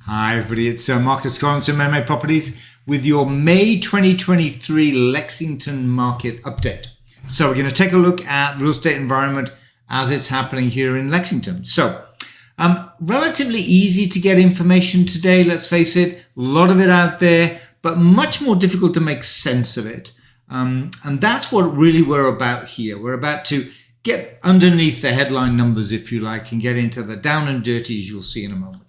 Hi everybody, it's Marcus Collins from MMA Properties with your May 2023 Lexington market update. So we're going to take a look at the real estate environment as it's happening here in Lexington. So relatively easy to get information today, let's face it, a lot of it out there, but much more difficult to make sense of it. And that's what really we're about here. We're about to get underneath the headline numbers, if you like, and get into the down and dirty, as you'll see in a moment.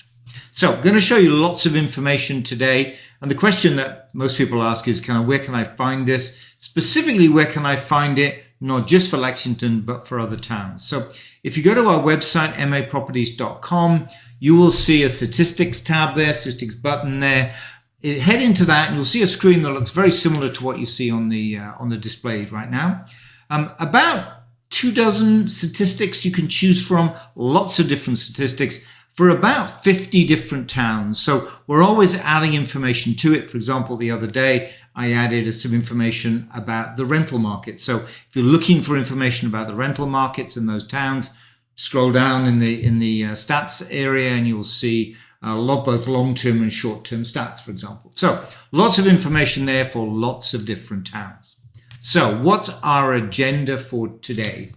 So I'm going to show you lots of information today. And the question that most people ask is where can I find this? Specifically, where can I find it? Not just for Lexington, but for other towns. So if you go to our website, maproperties.com, you will see a statistics tab there, statistics button there. Head into that and you'll see a screen that looks very similar to what you see on the display right now. About 24 statistics you can choose from, lots of different statistics for about 50 different towns. So we're always adding information to it. For example, the other day, I added some information about the rental market. So if you're looking for information about the rental markets in those towns, scroll down in the stats area and you'll see both long-term and short-term stats, for example. So lots of information there for lots of different towns. So what's our agenda for today?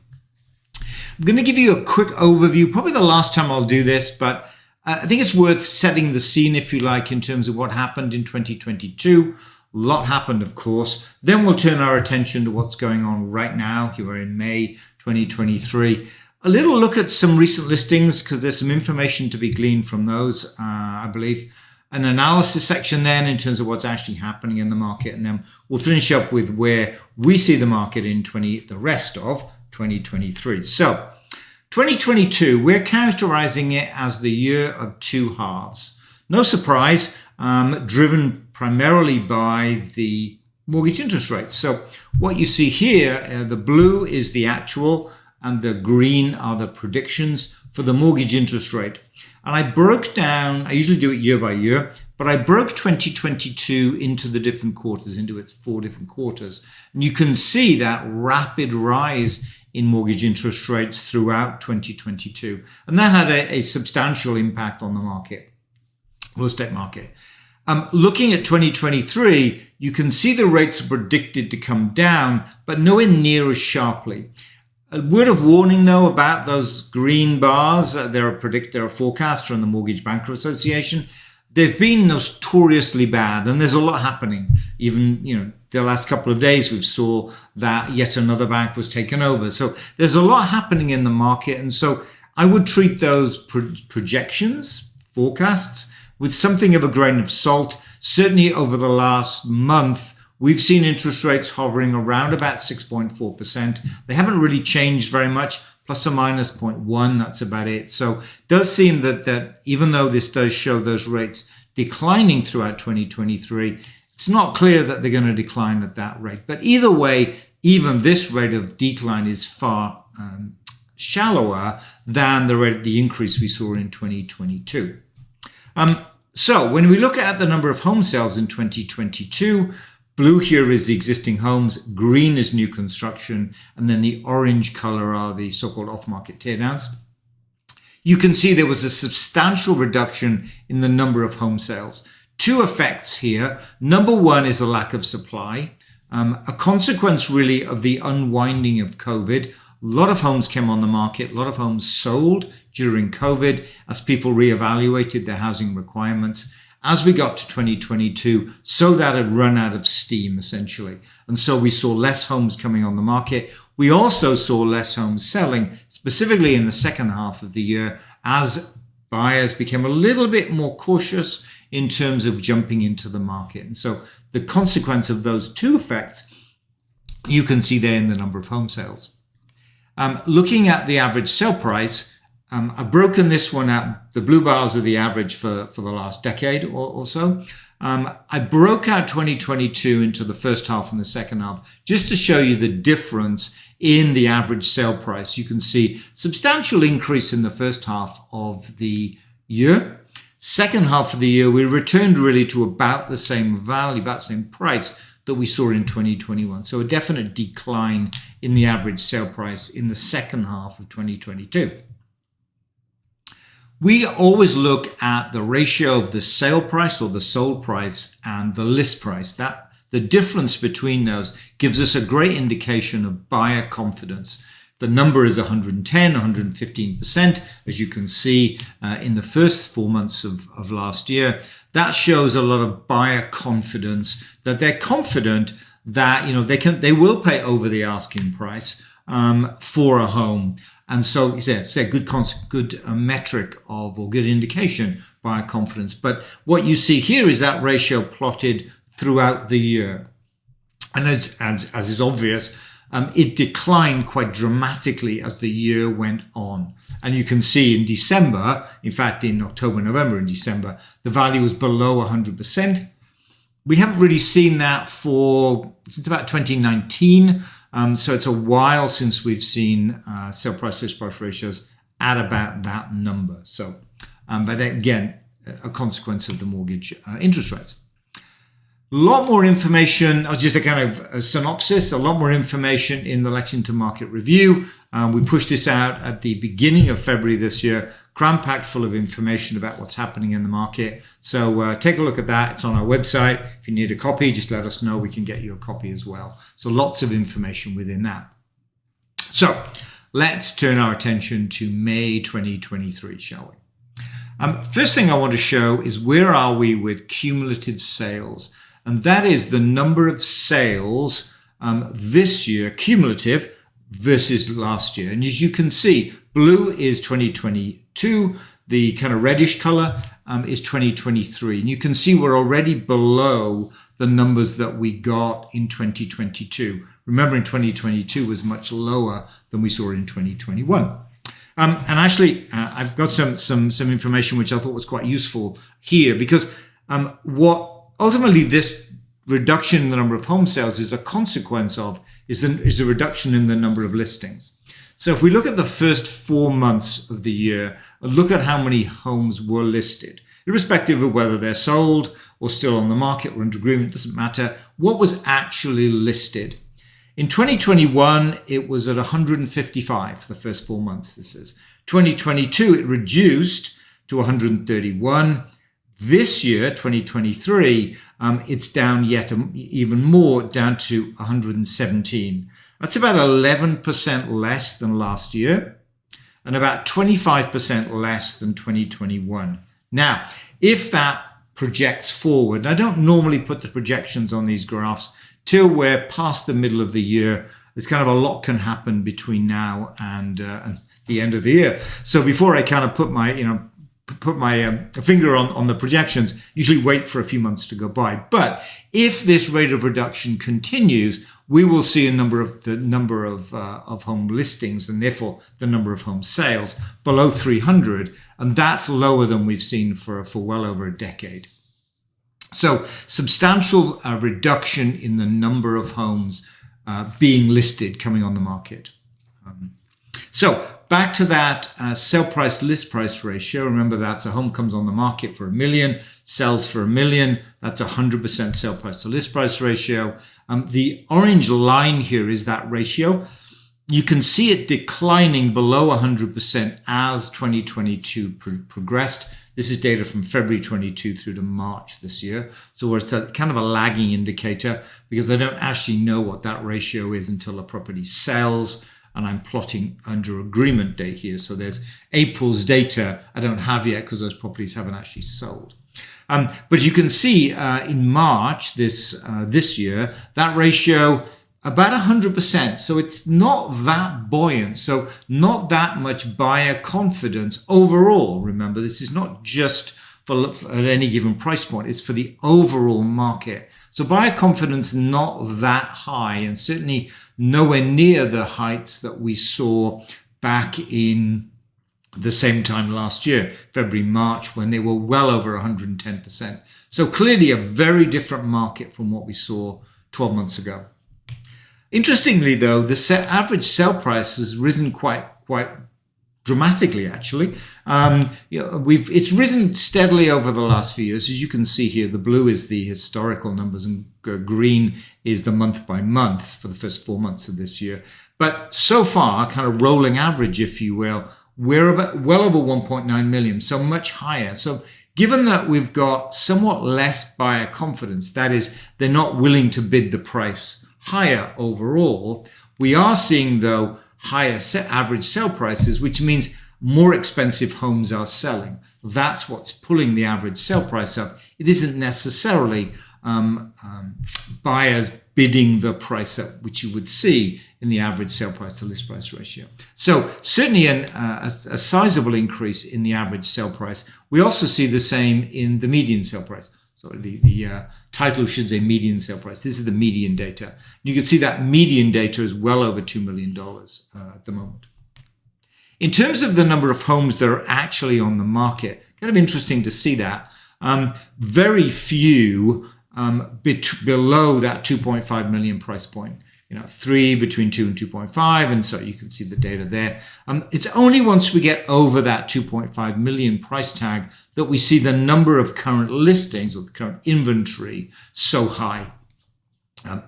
I'm going to give you a quick overview, probably the last time I'll do this, but I think it's worth setting the scene, if you like, in terms of what happened in 2022. A lot happened, of course. Then we'll turn our attention to what's going on right now. Here we're in May 2023. A little look at some recent listings because there's some information to be gleaned from those, I believe. An analysis section then in terms of what's actually happening in the market. And then we'll finish up with where we see the market in the rest of 2023. So 2022, we're characterizing it as the year of two halves. No surprise, driven primarily by the mortgage interest rates. So what you see here, the blue is the actual and the green are the predictions for the mortgage interest rate. And I broke down, I usually do it year by year, but I broke 2022 into the different quarters, into its 4 different quarters. And you can see that rapid rise in mortgage interest rates throughout 2022. And that had a substantial impact on the market, real estate market. Looking at 2023, you can see the rates are predicted to come down, but nowhere near as sharply. A word of warning, though, about those green bars. There are forecasts from the Mortgage Banker Association. They've been notoriously bad, and there's a lot happening. Even, the last couple of days, we saw that yet another bank was taken over. So there's a lot happening in the market. And so I would treat those projections, forecasts, with something of a grain of salt. Certainly over the last month, we've seen interest rates hovering around about 6.4%. They haven't really changed very much, plus or minus 0.1, that's about it. So it does seem that even though this does show those rates declining throughout 2023, it's not clear that they're going to decline at that rate. But either way, even this rate of decline is far shallower than the increase we saw in 2022. So when we look at the number of home sales in 2022, blue here is the existing homes, green is new construction, and then the orange color are the so-called off-market teardowns. You can see there was a substantial reduction in the number of home sales. Two effects here. Number one is a lack of supply, a consequence really of the unwinding of COVID. A lot of homes came on the market, a lot of homes sold during COVID as people reevaluated their housing requirements. As we got to 2022, so that had run out of steam, essentially. And so we saw less homes coming on the market. We also saw less homes selling, specifically in the second half of the year, as buyers became a little bit more cautious in terms of jumping into the market. And so the consequence of those two effects, you can see there in the number of home sales. Looking at the average sale price, I've broken this one out. The blue bars are the average for the last decade or so. I broke out 2022 into the first half and the second half just to show you the difference in the average sale price. You can see substantial increase in the first half of the year. Second half of the year, we returned really to about the same value, about the same price that we saw in 2021. So a definite decline in the average sale price in the second half of 2022. We always look at the ratio of the sale price or the sold price and the list price. That the difference between those gives us a great indication of buyer confidence. The number is 110, 115%, as you can see in the first 4 months of last year. That shows a lot of buyer confidence, that they're confident that they will pay over the asking price for a home. And so it's a good metric of, or good indication, buyer confidence. But what you see here is that ratio plotted throughout the year. And as is obvious, it declined quite dramatically as the year went on. And you can see in December, in fact, in October, November and December, the value was below 100%. We haven't really seen that since about 2019. So it's a while since we've seen sale price list price ratios at about that number. So, but again, a consequence of the mortgage interest rates. A lot more information, just a kind of a synopsis, a lot more information in the Lexington Market Review. We pushed this out at the beginning of February this year, cram-packed full of information about what's happening in the market. So take a look at that. It's on our website. If you need a copy, just let us know. We can get you a copy as well. So lots of information within that. So let's turn our attention to May 2023, shall we? First thing I want to show is where are we with cumulative sales? And that is the number of sales this year, cumulative, versus last year. And as you can see, blue is 2022, the kind of reddish color is 2023. And you can see we're already below the numbers that we got in 2022. Remember, in 2022 was much lower than we saw in 2021. And actually, I've got some information which I thought was quite useful here, because what ultimately this reduction in the number of home sales is a consequence of is a reduction in the number of listings. So if we look at the first 4 months of the year, and look at how many homes were listed, irrespective of whether they're sold or still on the market or under agreement, doesn't matter, what was actually listed. In 2021, it was at 155 for the first 4 months, this is. 2022, it reduced to 131. This year, 2023, it's down yet even more, down to 117. That's about 11% less than last year and about 25% less than 2021. Now, if that projects forward, I don't normally put the projections on these graphs till we're past the middle of the year. There's kind of a lot can happen between now and the end of the year. So before I kind of put my finger on the projections, usually wait for a few months to go by. But if this rate of reduction continues, we will see the number of home listings and therefore the number of home sales below 300, and that's lower than we've seen for well over a decade. So substantial reduction in the number of homes being listed coming on the market. So back to that sale price list price ratio. Remember, that's a home comes on the market for $1 million, sells for $1 million. That's 100% sale price to list price ratio. The orange line here is that ratio. You can see it declining below 100% as 2022 progressed. This is data from February 22 through to March this year. So it's a kind of a lagging indicator because I don't actually know what that ratio is until a property sells. And I'm plotting under agreement date here. So there's April's data I don't have yet because those properties haven't actually sold. But you can see in March this year, that ratio about 100%. So it's not that buoyant. So not that much buyer confidence overall. Remember, this is not just at any given price point. It's for the overall market. So buyer confidence not that high, and certainly nowhere near the heights that we saw back in the same time last year, February, March, when they were well over 110%. So clearly a very different market from what we saw 12 months ago. Interestingly, though, the average sale price has risen quite dramatically, actually. It's risen steadily over the last few years. As you can see here, the blue is the historical numbers and green is the month by month for the first 4 months of this year. But so far, kind of rolling average, if you will, we're about well over 1.9 million, so much higher. So given that we've got somewhat less buyer confidence, that is, they're not willing to bid the price higher overall, we are seeing, though, higher average sale prices, which means more expensive homes are selling. That's what's pulling the average sale price up. It isn't necessarily buyers bidding the price up, which you would see in the average sale price to list price ratio. So certainly a sizable increase in the average sale price. We also see the same in the median sale price. So the title should say median sale price. This is the median data. You can see that median data is well over $2 million at the moment. In terms of the number of homes that are actually on the market, kind of interesting to see that. Very few below that 2.5 million price point. 3 between 2 and 2.5, and so you can see the data there. It's only once we get over that 2.5 million price tag that we see the number of current listings or the current inventory so high.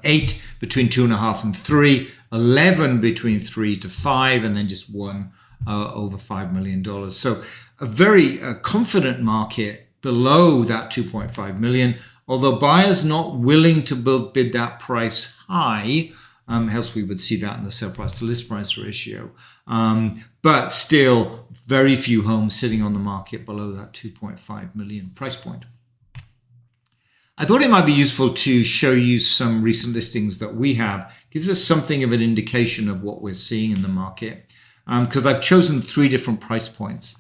8 between 2.5 and 3, 11 between 3 to 5, and then just 1 over $5 million. So a very confident market below that 2.5 million, although buyers not willing to bid that price high, else we would see that in the sale price to list price ratio. But still very few homes sitting on the market below that 2.5 million price point. I thought it might be useful to show you some recent listings that we have. Gives us something of an indication of what we're seeing in the market. Because I've chosen 3 different price points.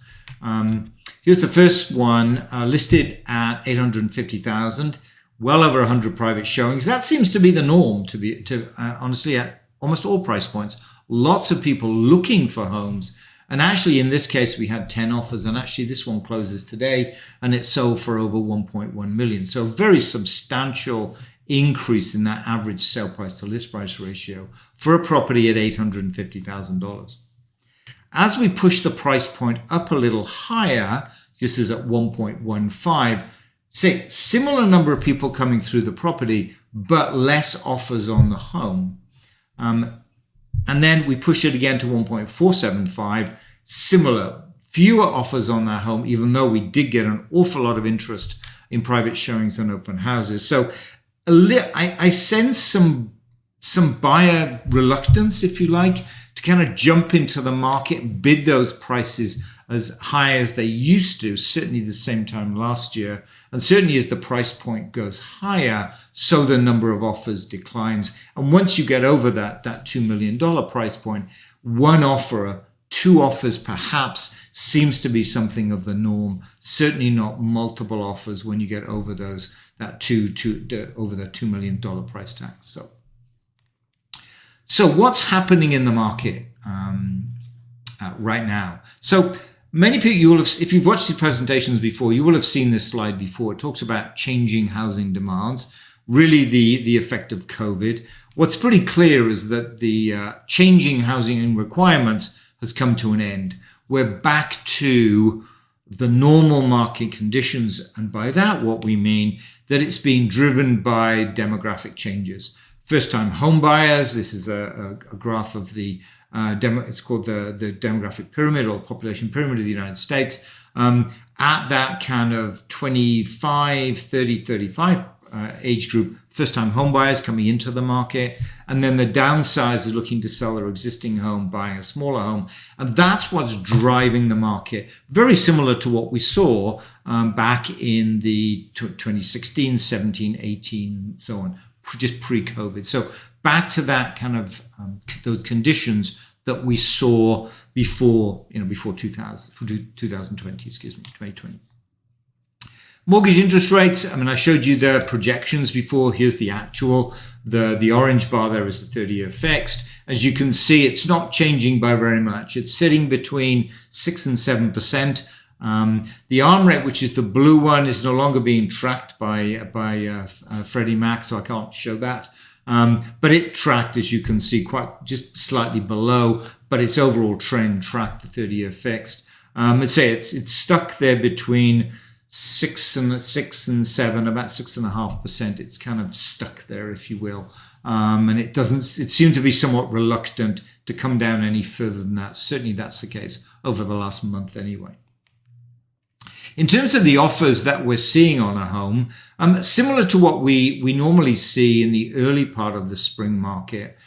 Here's the first one, listed at $850,000, well over 100 private showings. That seems to be the norm, honestly, at almost all price points. Lots of people looking for homes. And actually, in this case, we had 10 offers. And actually, this one closes today, and it sold for over 1.1 million. So very substantial increase in that average sale price to list price ratio for a property at $850,000. As we push the price point up a little higher, this is at 1.15, say similar number of people coming through the property, but less offers on the home. And then we push it again to 1.475, similar, fewer offers on that home, even though we did get an awful lot of interest in private showings and open houses. So I sense some buyer reluctance, if you like, to kind of jump into the market and bid those prices as high as they used to, certainly the same time last year. And certainly as the price point goes higher, so the number of offers declines. And once you get over that $2 million price point, 1 offer, 2 offers perhaps seems to be something of the norm. Certainly not multiple offers when you get over over the $2 million price tag. So what's happening in the market right now? So many people, you will have, if you've watched these presentations before, you will have seen this slide before. It talks about changing housing demands, really the effect of COVID. What's pretty clear is that the changing housing requirements has come to an end. We're back to the normal market conditions. And by that, what we mean that it's being driven by demographic changes. First-time home buyers. This is a graph of the it's called the demographic pyramid or population pyramid of the United States. At that kind of 25, 30, 35 age group, first-time home buyers coming into the market, and then the downsizers looking to sell their existing home, buying a smaller home, and that's what's driving the market. Very similar to what we saw back in the 2016, 17, 18, so on. Just pre-COVID. So back to that kind of those conditions that we saw before 2020, 2020. Mortgage interest rates. I mean, I showed you the projections before. Here's the actual. The orange bar there is the 30-year fixed. As you can see, it's not changing by very much. It's sitting between 6 and 7%. The ARM rate, which is the blue one, is no longer being tracked by Freddie Mac, so I can't show that. But it tracked, as you can see, quite just slightly below, but its overall trend tracked the 30-year fixed. Let's say it's stuck there between 6 and 7, about 6.5%. It's kind of stuck there, if you will. And it seemed to be somewhat reluctant to come down any further than that. Certainly that's the case over the last month anyway. In terms of the offers that we're seeing on a home, similar to what we normally see in the early part of the spring market.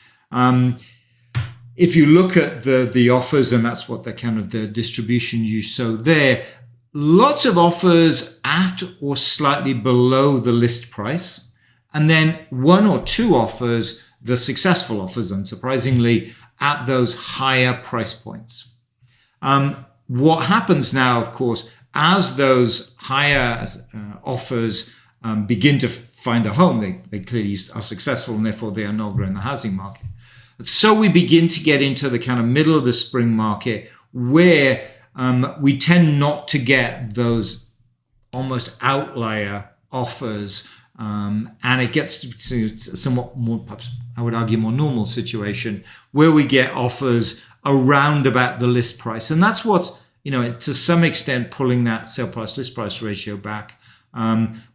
If you look at the offers, and that's what the kind of the distribution you saw there, lots of offers at or slightly below the list price, and then one or two offers, the successful offers, unsurprisingly, at those higher price points. What happens now, of course, as those higher offers begin to find a home, they clearly are successful, and therefore they are no longer in the housing market. So we begin to get into the kind of middle of the spring market where we tend not to get those almost outlier offers, and it gets to somewhat more, perhaps I would argue, more normal situation where we get offers around about the list price. And that's what's, to some extent pulling that sale price list price ratio back.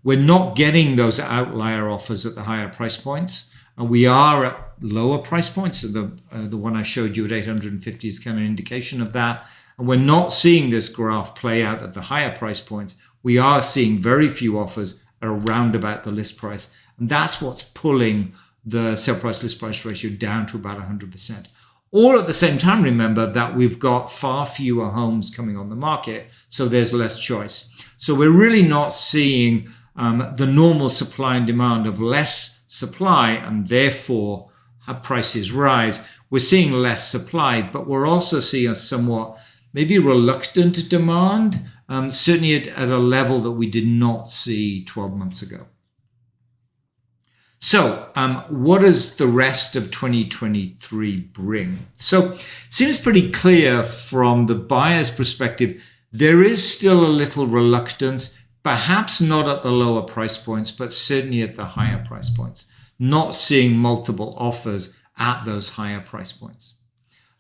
We're not getting those outlier offers at the higher price points. We are at lower price points. So the one I showed you at 850 is kind of an indication of that. And we're not seeing this graph play out at the higher price points. We are seeing very few offers around about the list price. And that's what's pulling the sale price list price ratio down to about 100%. All at the same time, remember that we've got far fewer homes coming on the market, so there's less choice. So we're really not seeing the normal supply and demand of less supply, and therefore have prices rise. We're seeing less supply, but we're also seeing a somewhat maybe reluctant demand, certainly at a level that we did not see 12 months ago. So what does the rest of 2023 bring? So it seems pretty clear from the buyer's perspective, there is still a little reluctance, perhaps not at the lower price points, but certainly at the higher price points, not seeing multiple offers at those higher price points.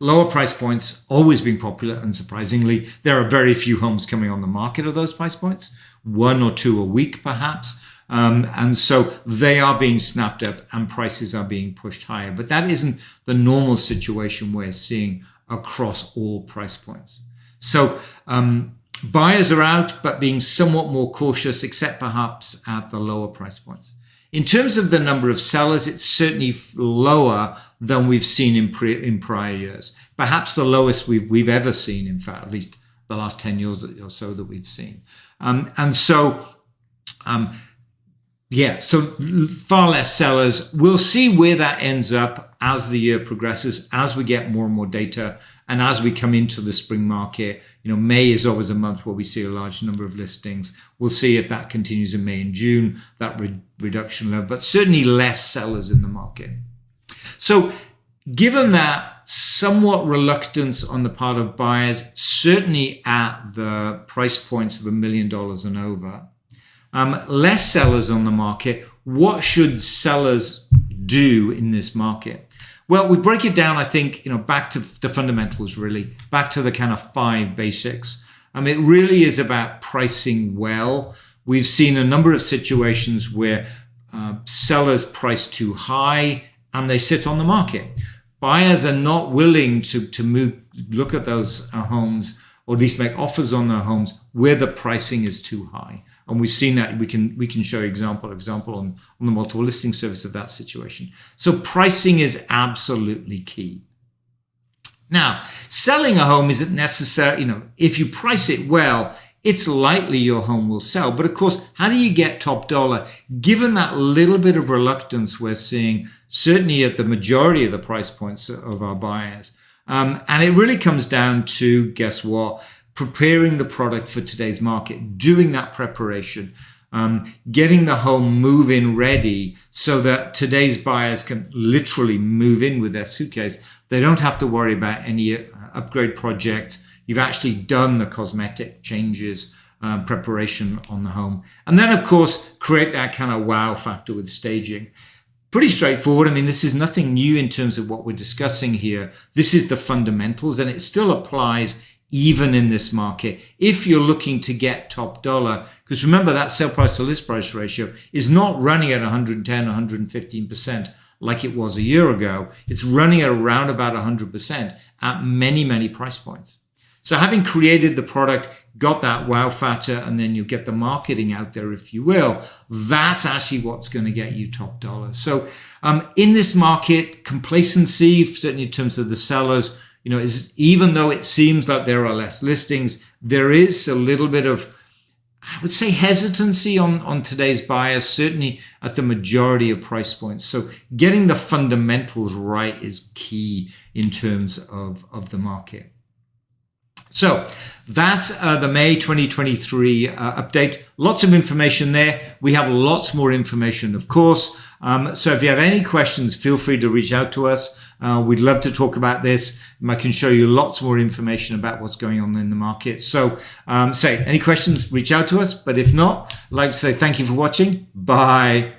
Lower price points always been popular, unsurprisingly. There are very few homes coming on the market of those price points, one or two a week perhaps. And so they are being snapped up and prices are being pushed higher. But that isn't the normal situation we're seeing across all price points. So buyers are out, but being somewhat more cautious, except perhaps at the lower price points. In terms of the number of sellers, it's certainly lower than we've seen in prior years. Perhaps the lowest we've ever seen, in fact, at least the last 10 years or so that we've seen. So far less sellers. We'll see where that ends up as the year progresses, as we get more and more data, and as we come into the spring market. May is always a month where we see a large number of listings. We'll see if that continues in May and June, that reduction level, but certainly less sellers in the market. So given that somewhat reluctance on the part of buyers, certainly at the price points of $1 million and over, less sellers on the market, what should sellers do in this market? Well, we break it down, I think, back to the fundamentals, really, back to the kind of 5 basics. It really is about pricing well. We've seen a number of situations where sellers price too high and they sit on the market. Buyers are not willing to look at those homes, or at least make offers on their homes where the pricing is too high. And we've seen that. We can show example on the multiple listing service of that situation. So pricing is absolutely key. Now, selling a home isn't necessary. If you price it well, it's likely your home will sell. But of course, how do you get top dollar? Given that little bit of reluctance we're seeing, certainly at the majority of the price points of our buyers. And it really comes down to, guess what? Preparing the product for today's market, doing that preparation, getting the home move-in ready so that today's buyers can literally move in with their suitcase. They don't have to worry about any upgrade projects. You've actually done the cosmetic changes, preparation on the home. And then, of course, create that kind of wow factor with staging. Pretty straightforward. This is nothing new in terms of what we're discussing here. This is the fundamentals, and it still applies even in this market, if you're looking to get top dollar. Because remember, that sale price to list price ratio is not running at 110, 115% like it was a year ago. It's running at around about 100% at many, many price points. So having created the product, got that wow factor, and then you get the marketing out there, if you will, that's actually what's going to get you top dollar. So in this market, complacency, certainly in terms of the sellers, is, even though it seems like there are less listings, there is a little bit of, I would say, hesitancy on today's buyers, certainly at the majority of price points. So getting the fundamentals right is key in terms of the market. So that's the May 2023 update. Lots of information there. We have lots more information, of course. So if you have any questions, feel free to reach out to us. We'd love to talk about this. I can show you lots more information about what's going on in the market. So any questions, reach out to us. But if not, I'd like to say thank you for watching. Bye.